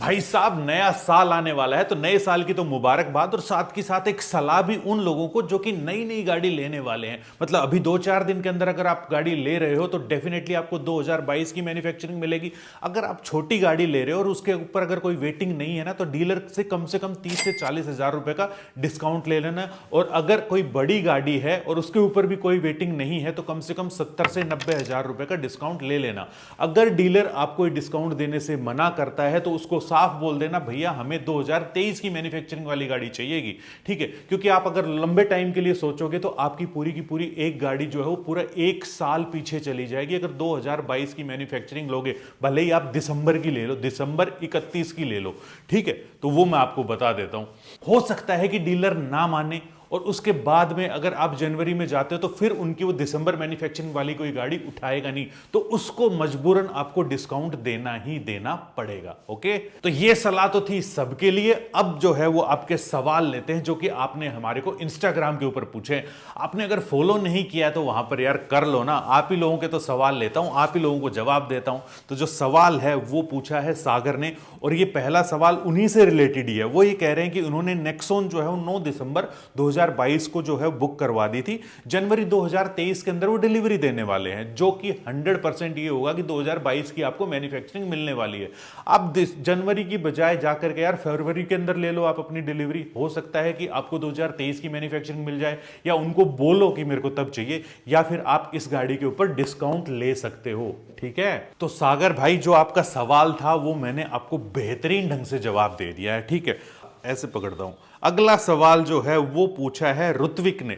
भाई साहब नया साल आने वाला है तो नए साल की तो मुबारकबाद और साथ के साथ एक सलाह भी उन लोगों को जो कि नई नई गाड़ी लेने वाले हैं। मतलब अभी 2-4 दिन के अंदर अगर आप गाड़ी ले रहे हो तो डेफिनेटली आपको 2022 की मैन्युफैक्चरिंग मिलेगी। अगर आप छोटी गाड़ी ले रहे हो और उसके ऊपर अगर कोई वेटिंग नहीं है ना तो डीलर से कम 30 से 40 हजार रुपए का डिस्काउंट ले लेना। और अगर कोई बड़ी गाड़ी है और उसके ऊपर भी कोई वेटिंग नहीं है तो कम से कम 70 से 90 हजार रुपए का डिस्काउंट ले लेना। अगर डीलर आपको डिस्काउंट देने से मना करता है तो उसको साफ बोल देना भैया हमें 2023 की मैन्युफैक्चरिंग वाली गाड़ी चाहिएगी, ठीक है। क्योंकि आप अगर लंबे टाइम के लिए सोचोगे तो आपकी पूरी की पूरी एक गाड़ी जो है वो पूरा 1 साल पीछे चली जाएगी। अगर 2022 की मैन्युफैक्चरिंग लोगे, भले ही आप दिसंबर की ले लो, दिसंबर 31 की ले लो, ठीक है, तो वो मैं आपको बता देता हूं। हो सकता है कि डीलर ना माने और उसके बाद में अगर आप जनवरी में जाते हो तो फिर उनकी वो दिसंबर मैन्युफैक्चरिंग वाली कोई गाड़ी उठाएगा नहीं, तो उसको मजबूरन आपको डिस्काउंट देना ही देना पड़ेगा। ओके, तो ये सलाह तो थी सबके लिए। अब जो है वो आपके सवाल लेते हैं जो कि आपने हमारे को इंस्टाग्राम के ऊपर पूछे। आपने अगर फॉलो नहीं किया तो वहां पर यार कर लो ना। आप ही लोगों के तो सवाल लेता हूं, आप ही लोगों को जवाब देता हूं। तो जो सवाल है वो पूछा है सागर ने, और ये पहला सवाल उन्हीं से रिलेटेड ही है। वो ये कह रहे हैं कि उन्होंने नेक्सॉन जो है वो 9 दिसंबर 2022 को जो है बुक करवा दी थी। जनवरी 2023 के अंदर वो डिलीवरी देने वाले हैं, जो कि 100% ये होगा कि 2022 की आपको मैन्युफैक्चरिंग मिलने वाली है। अब जनवरी की बजाय जाकर के यार फरवरी के अंदर ले लो आप अपनी डिलीवरी। हो सकता है कि आपको 2023 की मैन्युफैक्चरिंग मिल जाए, या उनको बोलो कि मेरे को तब चाहिए, या फिर आप इस गाड़ी के ऊपर डिस्काउंट ले सकते हो, ठीक है। तो सागर भाई जो आपका सवाल था वो मैंने आपको बेहतरीन ढंग से जवाब दे दिया है, ठीक है। ऐसे पकड़ता हूं। अगला सवाल जो है वो पूछा है ऋत्विक ने।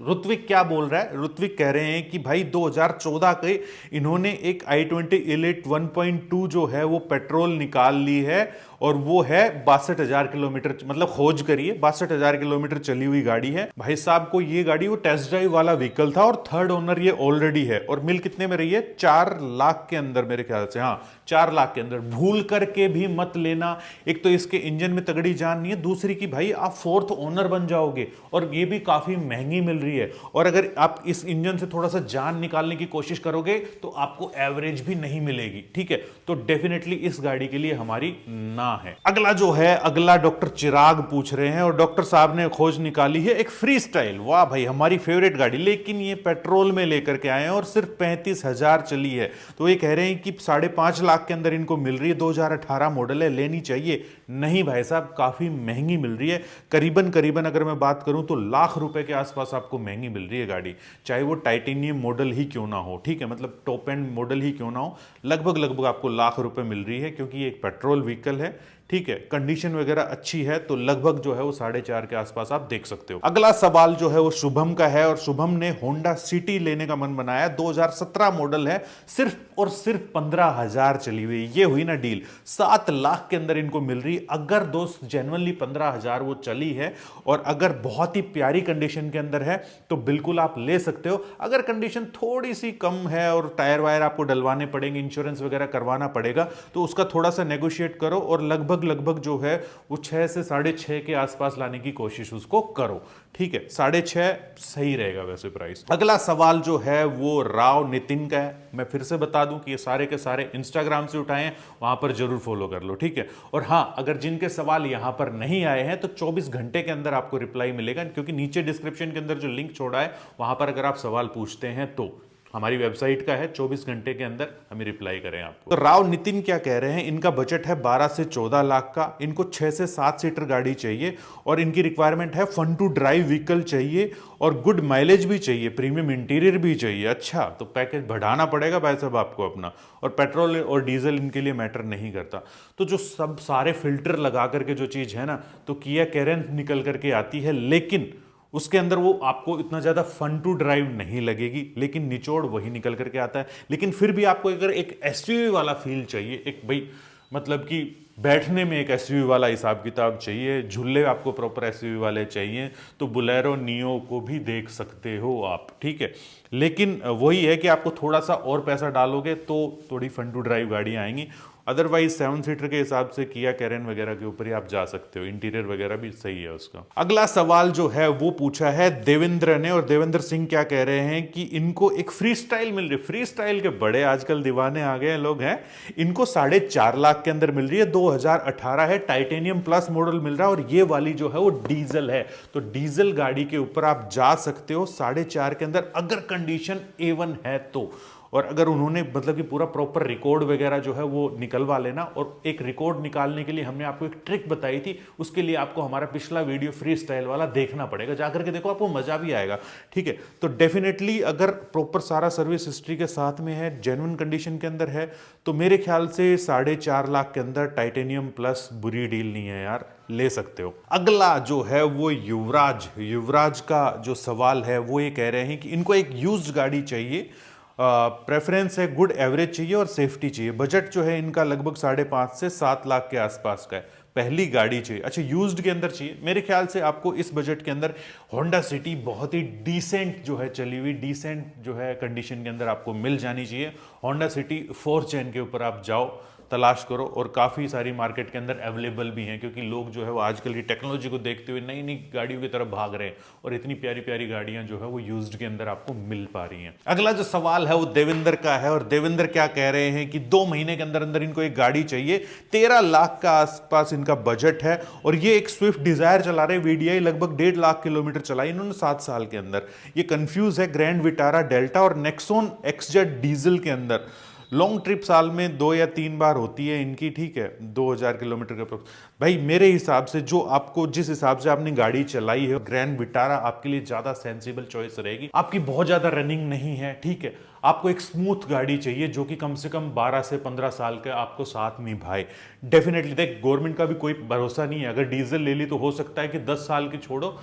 ऋत्विक क्या बोल रहा है? ऋत्विक कह रहे हैं कि भाई 2014 के इन्होंने एक i20 Elite 1.2 जो है वो पेट्रोल निकाल ली है, और वो है 62,000 किलोमीटर, मतलब खोज करिए 62,000 किलोमीटर चली हुई गाड़ी है। भाई साहब को ये गाड़ी वो टेस्ट ड्राइव वाला व्हीकल था और थर्ड ओनर ये ऑलरेडी है। और मिल कितने में रही है? 4 लाख के अंदर मेरे ख्याल से, हाँ 4 लाख के अंदर। भूल करके भी मत लेना। एक तो इसके इंजन में तगड़ी जान नहीं है, दूसरी की भाई आप 4th ओनर बन जाओगे, और ये भी काफी महंगी मिल रही है। और अगर आप इस इंजन से थोड़ा सा जान निकालने की कोशिश करोगे तो आपको एवरेज भी नहीं मिलेगी, ठीक है। तो डेफिनेटली इस गाड़ी के लिए हमारी ना है। अगला जो है, अगला डॉक्टर चिराग पूछ रहे हैं, और डॉक्टर साहब ने खोज निकाली है एक फ्री स्टाइल। वाह भाई, हमारी फेवरेट गाड़ी, लेकिन ये पेट्रोल में लेकर के आए हैं और सिर्फ 35,000 चली है। तो ये कह रहे हैं कि 5.5 लाख के अंदर इनको मिल रही है, 2018 मॉडल है, लेनी चाहिए। नहीं भाई साहब, काफी महंगी मिल रही है। करीबन अगर मैं बात करूं तो लाख रुपए के आसपास आपको महंगी मिल रही है गाड़ी, चाहे वो टाइटेनियम मॉडल ही क्यों ना हो, ठीक है, मतलब टॉप एंड मॉडल ही क्यों ना हो, लगभग आपको लाख रुपए मिल रही है, क्योंकि ये एक पेट्रोल व्हीकल है, ठीक है। कंडीशन वगैरह अच्छी है, तो लगभग जो है वो 4.5 के आसपास आप देख सकते हो। अगला सवाल जो है वो शुभम का है, और शुभम ने होंडा सिटी लेने का मन बनाया। 2017 मॉडल है, सिर्फ और सिर्फ 15,000 चली हुई। ये हुई ना डील, 7 लाख के अंदर इनको मिल रही। अगर दोस्त जेन्युइनली 15,000 वो चली है और अगर बहुत ही प्यारी कंडीशन के अंदर है तो बिल्कुल आप ले सकते हो। अगर कंडीशन थोड़ी सी कम है और टायर वायर आपको डलवाने पड़ेंगे, इंश्योरेंस वगैरह करवाना पड़ेगा, तो उसका थोड़ा सा नेगोशिएट करो, और लगभग जो है वो 6 से 6.5 के आसपास लाने की कोशिश उसको करो, ठीक है। 6.5 सही रहेगा वैसे प्राइस। अगला सवाल जो है वो राव नितिन का है। मैं फिर से बता दूं कि ये सारे के सारे इंस्टाग्राम से उठाए हैं, वहां पर जरूर फॉलो कर लो, ठीक है। और हां, अगर जिनके सवाल यहां पर नहीं आए हैं तो 24 घंटे के अंदर आपको रिप्लाई मिलेगा, क्योंकि नीचे डिस्क्रिप्शन के अंदर जो लिंक छोड़ा है वहां पर अगर आप सवाल पूछते हैं तो हमारी वेबसाइट का है, 24 घंटे के अंदर हमें रिप्लाई करें आपको। तो राव नितिन क्या कह रहे हैं, इनका बजट है 12 से 14 लाख का, इनको 6 से 7 सीटर गाड़ी चाहिए, और इनकी रिक्वायरमेंट है फन टू ड्राइव व्हीकल चाहिए, और गुड माइलेज भी चाहिए, प्रीमियम इंटीरियर भी चाहिए। अच्छा, तो पैकेज बढ़ाना पड़ेगा भाई साहब आपको अपना, और पेट्रोल और डीजल इनके लिए मैटर नहीं करता। तो जो सब सारे फिल्टर लगा करके जो चीज़ है ना, तो किया कैरेंस निकल करके आती है, लेकिन उसके अंदर वो आपको इतना ज़्यादा फन टू ड्राइव नहीं लगेगी, लेकिन निचोड़ वही निकल करके आता है। लेकिन फिर भी आपको अगर एक एसयूवी वाला फील चाहिए, एक भाई मतलब कि बैठने में एक एसयूवी वाला हिसाब किताब चाहिए, झूले आपको प्रॉपर एसयूवी वाले चाहिए, तो बुलेरो नियो को भी देख सकते हो आप, ठीक है। लेकिन वही है कि आपको थोड़ा सा और पैसा डालोगे तो थोड़ी फन टू ड्राइव गाड़ियाँ आएंगी, अदरवाइज 7 सीटर के हिसाब से किया कैरेन वगैरह के ऊपर ही आप जा सकते हो, इंटीरियर वगैरह भी सही है उसका। अगला सवाल जो है वो पूछा है देवेंद्र ने, और देवेंद्र सिंह क्या कह रहे हैं कि इनको एक फ्री स्टाइल मिल रही है। फ्री स्टाइल के बड़े आजकल दीवाने आ गए लोग हैं, इनको 4.5 लाख के अंदर मिल रही है, 2018 है, टाइटेनियम प्लस मॉडल मिल रहा है, और ये वाली जो है वो डीजल है। तो डीजल गाड़ी के ऊपर आप जा सकते हो 4.5 के अंदर, अगर कंडीशन A1 है तो। और अगर उन्होंने मतलब कि पूरा प्रॉपर रिकॉर्ड वगैरह जो है वो निकलवा लेना, और एक रिकॉर्ड निकालने के लिए हमने आपको एक ट्रिक बताई थी, उसके लिए आपको हमारा पिछला वीडियो फ्री स्टाइल वाला देखना पड़ेगा, जाकर के देखो, आपको मजा भी आएगा। ठीक है, तो डेफिनेटली अगर प्रॉपर सारा सर्विस हिस्ट्री के साथ में है, जेन्युइन कंडीशन के अंदर है, तो मेरे ख्याल से 4.5 लाख के अंदर टाइटेनियम प्लस बुरी डील नहीं है यार, ले सकते हो। अगला जो है वो युवराज का जो सवाल है वो ये कह रहे हैं कि इनको एक यूज्ड गाड़ी चाहिए, प्रेफरेंस है गुड एवरेज चाहिए और सेफ्टी चाहिए। बजट जो है इनका लगभग 5.5 से 7 लाख के आसपास का है, पहली गाड़ी चाहिए। अच्छा, यूज्ड के अंदर चाहिए, मेरे ख्याल से आपको इस बजट के अंदर होंडा सिटी बहुत ही डिसेंट जो है चली हुई, डिसेंट जो है कंडीशन के अंदर आपको मिल जानी चाहिए। होंडा सिटी 4 चैन के ऊपर आप जाओ, तलाश करो, और काफ़ी सारी मार्केट के अंदर अवेलेबल भी हैं, क्योंकि लोग जो है वो आजकल की टेक्नोलॉजी को देखते हुए नई नई गाड़ियों की तरफ भाग रहे हैं, और इतनी प्यारी प्यारी गाड़ियां जो है वो यूज्ड के अंदर आपको मिल पा रही हैं। अगला जो सवाल है वो देवेंद्र का है, और देवेंद्र क्या कह रहे हैं कि 2 महीने के अंदर अंदर इनको एक गाड़ी चाहिए, 13 लाख का आसपास इनका बजट है, और ये एक स्विफ्ट डिजायर चला रहे, VDI लगभग 1.5 लाख किलोमीटर चलाई इन्होंने 7 साल के अंदर। ये कंफ्यूज है ग्रैंड विटारा डेल्टा और नेक्सॉन XZ डीजल के अंदर। लॉन्ग ट्रिप साल में 2 या 3 बार होती है इनकी, ठीक है, 2000 किलोमीटर का भाई मेरे हिसाब से जो आपको, जिस हिसाब से आपने गाड़ी चलाई है, ग्रैंड विटारा आपके लिए ज्यादा सेंसिबल चॉइस रहेगी। आपकी बहुत ज्यादा रनिंग नहीं है, ठीक है, आपको एक स्मूथ गाड़ी चाहिए जो कि कम से कम 12 से 15 साल के आपको साथ निभाए। डेफिनेटली देख, गवर्नमेंट का भी कोई भरोसा नहीं है, अगर डीजल ले ली तो हो सकता है कि 10 साल की छोड़ो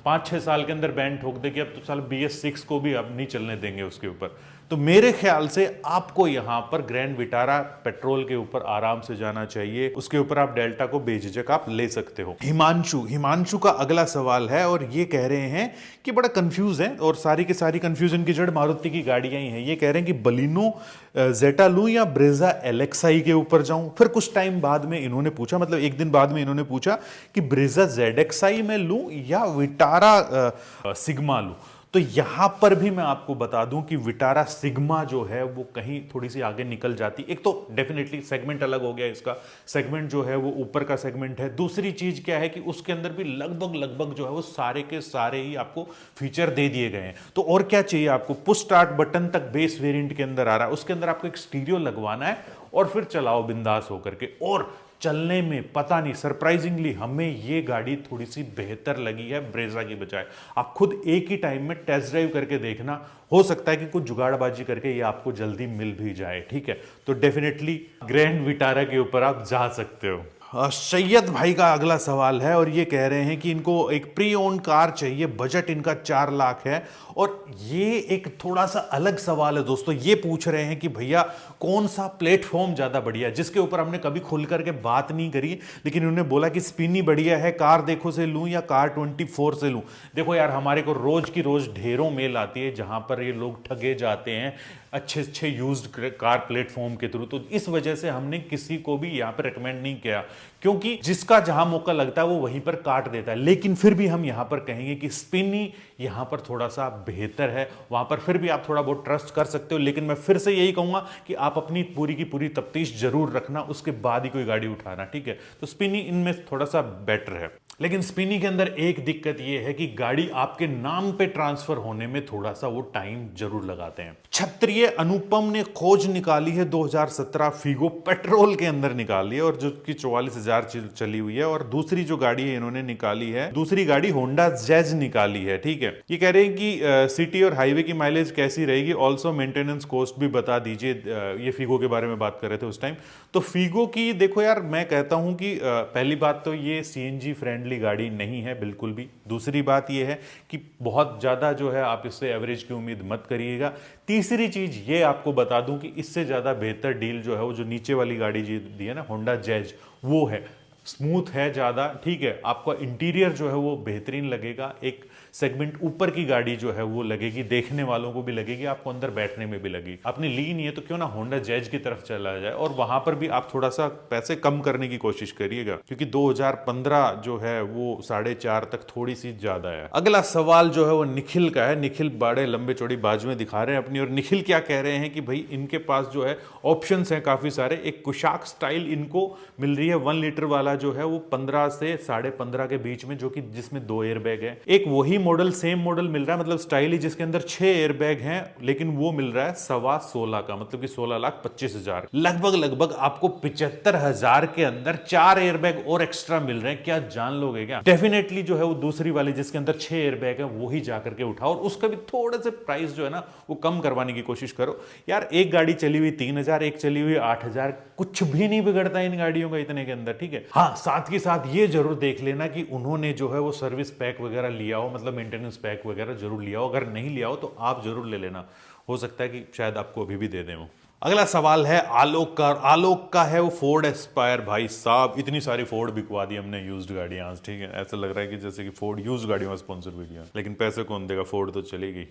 5-6 साल के अंदर बैन ठोक दे कि अब तो साल BS6 को भी अब नहीं चलने देंगे उसके ऊपर। तो मेरे ख्याल से आपको यहां पर ग्रैंड विटारा पेट्रोल के ऊपर आराम से जाना चाहिए, उसके ऊपर आप डेल्टा को बेझिझक आप ले सकते हो। हिमांशु का अगला सवाल है, और ये कह रहे हैं कि बड़ा कंफ्यूज है, और सारी की सारी कंफ्यूजन की जड़ मारुति की गाड़ियां ही हैं। ये कह रहे हैं कि बलिनो जेटा लूं या ब्रेजा LXI के ऊपर जाऊं। फिर कुछ टाइम बाद में इन्होंने पूछा, मतलब एक दिन बाद में इन्होंने पूछा कि ब्रेजा ZXI में लूं या विटारा सिग्मा लूं। तो यहां पर भी मैं आपको बता दूं कि विटारा सिग्मा जो है वो कहीं थोड़ी सी आगे निकल जाती। एक तो डेफिनेटली सेगमेंट अलग हो गया, इसका सेगमेंट जो है वो ऊपर का सेगमेंट है। दूसरी चीज क्या है कि उसके अंदर भी लगभग जो है वो सारे के सारे ही आपको फीचर दे दिए गए हैं। तो और क्या चाहिए आपको, पुश स्टार्ट बटन तक बेस वेरिएंट के अंदर आ रहा है, उसके अंदर आपको एक स्टीरियो लगवाना है और फिर चलाओ बिंदास होकर के। और चलने में पता नहीं, सरप्राइजिंगली हमें ये गाड़ी थोड़ी सी बेहतर लगी है ब्रेजा की बजाय। आप खुद एक ही टाइम में टेस्ट ड्राइव करके देखना, हो सकता है कि कुछ जुगाड़बाजी करके ये आपको जल्दी मिल भी जाए, ठीक है। तो डेफिनेटली ग्रैंड विटारा के ऊपर आप जा सकते हो। सैयद भाई का अगला सवाल है, और ये कह रहे हैं कि इनको एक प्री ओन कार चाहिए, बजट इनका 4 लाख है। और ये एक थोड़ा सा अलग सवाल है दोस्तों, ये पूछ रहे हैं कि भैया कौन सा प्लेटफॉर्म ज्यादा बढ़िया है, जिसके ऊपर हमने कभी खुल करके बात नहीं करी, लेकिन उन्होंने बोला कि स्पिनी बढ़िया है, कार देखो से लूं या कार 24 से लूं। देखो यार, हमारे को रोज की रोज ढेरों मेल आती है जहां पर ये लोग ठगे जाते हैं अच्छे यूज्ड कार प्लेटफॉर्म के थ्रू। तो इस वजह से हमने किसी को भी यहाँ पर रिकमेंड नहीं किया, क्योंकि जिसका जहां मौका लगता है वो वहीं पर काट देता है। लेकिन फिर भी हम यहां पर कहेंगे कि स्पिनी यहां पर थोड़ा सा बेहतर है, वहां पर फिर भी आप थोड़ा बहुत ट्रस्ट कर सकते हो। लेकिन मैं फिर से यही कहूंगा कि आप अपनी पूरी की पूरी तफ्तीश जरूर रखना, उसके बाद ही कोई गाड़ी उठाना, ठीक है। तो स्पिनी इनमें थोड़ा सा बेटर है। लेकिन स्पिनी के अंदर एक दिक्कत यह है कि गाड़ी आपके नाम पे ट्रांसफर होने में थोड़ा सा वो टाइम जरूर लगाते हैं। क्षत्रिय अनुपम ने खोज निकाली है 2017 फीगो पेट्रोल के अंदर निकाली है, और जो कि 44,000 चली हुई है। और दूसरी जो गाड़ी है इन्होंने निकाली है, दूसरी गाड़ी होंडा जैज निकाली है, ठीक है। ये कह रहे हैं कि सिटी और हाईवे की माइलेज कैसी रहेगी, ऑल्सो मेंटेनेंस कॉस्ट भी बता दीजिए। ये फीगो के बारे में बात कर रहे थे उस टाइम। तो फीगो की देखो यार, मैं कहता हूं कि पहली बात तो ये CNG फ्रेंडली गाड़ी नहीं है बिल्कुल भी। दूसरी बात ये है कि बहुत ज्यादा जो है आप इससे एवरेज की उम्मीद मत करिएगा। तीसरी चीज ये आपको बता दूं कि इससे ज्यादा बेहतर डील जो है वो जो नीचे वाली गाड़ी दी है ना, होंडा जैज, वो है। स्मूथ है ज़्यादा, ठीक है। आपका इंटीरियर जो है वो बेहतरीन लगेगा, एक सेगमेंट ऊपर की गाड़ी जो है वो लगेगी, देखने वालों को भी लगेगी, आपको अंदर बैठने में भी लगेगी। आपने ली नहीं है तो क्यों ना होंडा जैज की तरफ चला जाए और वहां पर भी आप थोड़ा सा पैसे कम करने की कोशिश करिएगा, क्योंकि 2015 जो है वो 4.5 तक थोड़ी सी ज्यादा है। अगला सवाल जो है वो निखिल का है। निखिल बड़े लंबे चौड़ी बाजुएं दिखा रहे हैं अपनी, और निखिल क्या कह रहे हैं कि भाई इनके पास जो है ऑप्शंस हैं काफी सारे। एक कुशाक स्टाइल इनको मिल रही है 1 लीटर वाला जो है वो 15 से 15.5 के बीच में, जो कि जिसमें 2 एयरबैग है। एक वही मॉडल सेम मॉडल मिल रहा है, मतलब स्टाइल ही, जिसके अंदर 6 एयरबैग हैं, लेकिन वो मिल रहा है 16.25 का, मतलब कि 16,25,000। लगभग आपको 75,000 के अंदर 4 एयरबैग और एक्स्ट्रा मिल रहे हैं। क्या जान लोगे क्या? डेफिनेटली जो है वो दूसरी वाली जिसके अंदर 6 एयरबैग है वो ही जाकर के उठाओ, और उसका भी थोड़े से प्राइस जो है ना वो कम करवाने की कोशिश करो यार। एक गाड़ी चली हुई 3,000, एक चली हुई 8,000, कुछ भी नहीं बिगड़ता इन गाड़ियों का इतने के अंदर, ठीक है। हाँ, साथ के साथ ये जरूर देख लेना कि उन्होंने जो है वो सर्विस पैक वगैरह लिया हो, मतलब मेंटेनेंस पैक वगैरह जरूर लिया हो। अगर नहीं लिया हो तो आप जरूर ले लेना, हो सकता है कि शायद आपको अभी भी दे दें वो। अगला सवाल है आलोक का। आलोक का है वो फोर्ड एस्पायर। भाई साहब इतनी सारी फोर्ड बिकवा दी हमने यूज्ड गाड़ियां आज, ठीक है। ऐसा लग रहा है कि जैसे कि फोर्ड यूज्ड गाड़ियों का स्पॉन्सर वीडियो, लेकिन पैसे कौन देगा, फोर्ड तो चलेगी।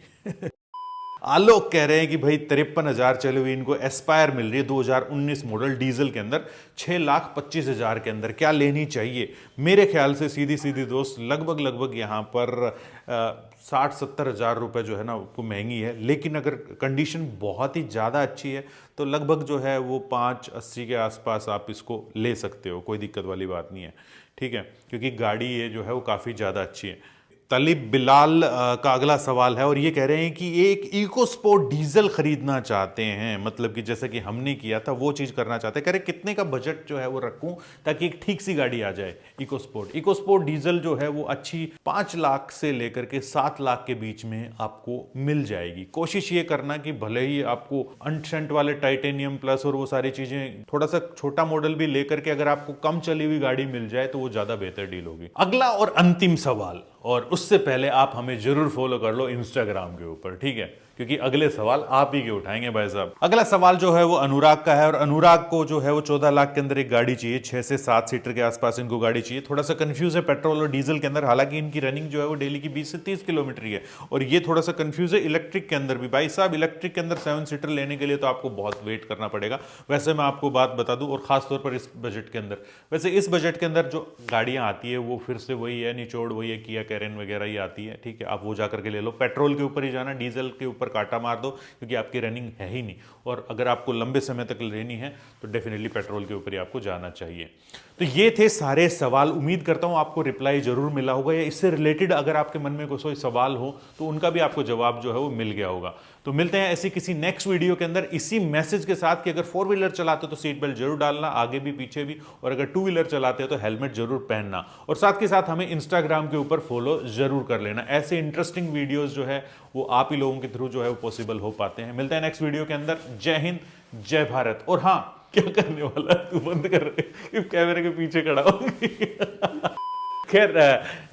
आलोक कह रहे हैं कि भाई 53,000 चली हुई इनको एस्पायर मिल रही है 2019 मॉडल डीजल के अंदर 6,25,000 के अंदर, क्या लेनी चाहिए? मेरे ख्याल से सीधी सीधी दोस्त लगभग यहाँ पर 60-70 हज़ार रुपये जो है ना वो महंगी है, लेकिन अगर कंडीशन बहुत ही ज़्यादा अच्छी है तो लगभग जो है वो 580 के आसपास आप इसको ले सकते हो, कोई दिक्कत वाली बात नहीं है, ठीक है, क्योंकि गाड़ी ये जो है वो काफ़ी ज़्यादा अच्छी है। तलिब बिलाल का अगला सवाल है और ये कह रहे हैं कि एक इको स्पोर्ट डीजल खरीदना चाहते हैं, मतलब कि जैसे कि हमने किया था वो चीज़ करना चाहते हैं। कह रहे कितने का बजट जो है वो रखूं ताकि एक ठीक सी गाड़ी आ जाए EcoSport. EcoSport diesel जो है वो अच्छी 5 लाख से लेकर के 7 लाख के बीच में आपको मिल जाएगी। कोशिश ये करना कि भले ही आपको अनशंट वाले टाइटेनियम प्लस और वो सारी चीज़ें, थोड़ा सा छोटा मॉडल भी लेकर के अगर आपको कम चली हुई गाड़ी मिल जाए तो वो ज़्यादा बेहतर डील होगी। अगला और अंतिम सवाल, और उससे पहले आप हमें जरूर फॉलो कर लो इंस्टाग्राम के ऊपर, ठीक है, क्योंकि अगले सवाल आप ही के उठाएंगे भाई साहब। अगला सवाल जो है वो अनुराग का है, और अनुराग को जो है वो 14 लाख के अंदर एक गाड़ी चाहिए, 6 से 7 सीटर के आसपास इनको गाड़ी चाहिए। थोड़ा सा कंफ्यूज है पेट्रोल और डीजल के अंदर, हालांकि इनकी रनिंग जो है वो डेली की 20 से 30 किलोमीटर ही है। और ये थोड़ा सा कंफ्यूज है इलेक्ट्रिक के अंदर भी। भाई साहब इलेक्ट्रिक के अंदर 7 सीटर लेने के लिए तो आपको बहुत वेट करना पड़ेगा। वैसे मैं आपको बात बता दूं, और खासतौर पर इस बजट के अंदर, वैसे इस बजट के अंदर जो गाड़ियां आती है वो फिर से वही है, निचोड़ वही है, किया कैरेन वगैरह ही आती है, ठीक है। आप वो जाकर के ले लो, पेट्रोल के ऊपर ही जाना, डीजल के ऊपर काटा मार दो, क्योंकि आपकी रनिंग है ही नहीं। और अगर आपको लंबे समय तक लेनी है तो डेफिनेटली पेट्रोल के ऊपर ही आपको जाना चाहिए। तो ये थे सारे सवाल। उम्मीद करता हूं आपको रिप्लाई जरूर मिला होगा, या इससे रिलेटेड अगर आपके मन में कोई सवाल हो तो उनका भी आपको जवाब जो है वो मिल गया होगा। तो मिलते हैं ऐसी किसी नेक्स्ट वीडियो के अंदर इसी मैसेज के साथ कि अगर 4 व्हीलर चलाते हो तो सीट बेल्ट जरूर डालना, आगे भी पीछे भी, और अगर 2 व्हीलर चलाते हो तो हेलमेट जरूर पहनना, और साथ के साथ हमें इंस्टाग्राम के ऊपर फॉलो जरूर कर लेना। ऐसे इंटरेस्टिंग वीडियोस जो है वो आप ही लोगों के थ्रू जो है वो पॉसिबल हो पाते हैं। मिलते हैं नेक्स्ट वीडियो के अंदर। जय हिंद, जय भारत। और हाँ, क्या करने वाला है तू? बंद कर रहे, कैमरे के पीछे खड़ा हो। खैर,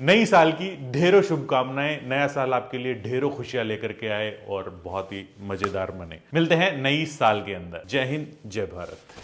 नई साल की ढेरों शुभकामनाएं। नया साल आपके लिए ढेरों खुशियां लेकर के आए और बहुत ही मजेदार बने। मिलते हैं नई साल के अंदर। जय हिंद, जय भारत।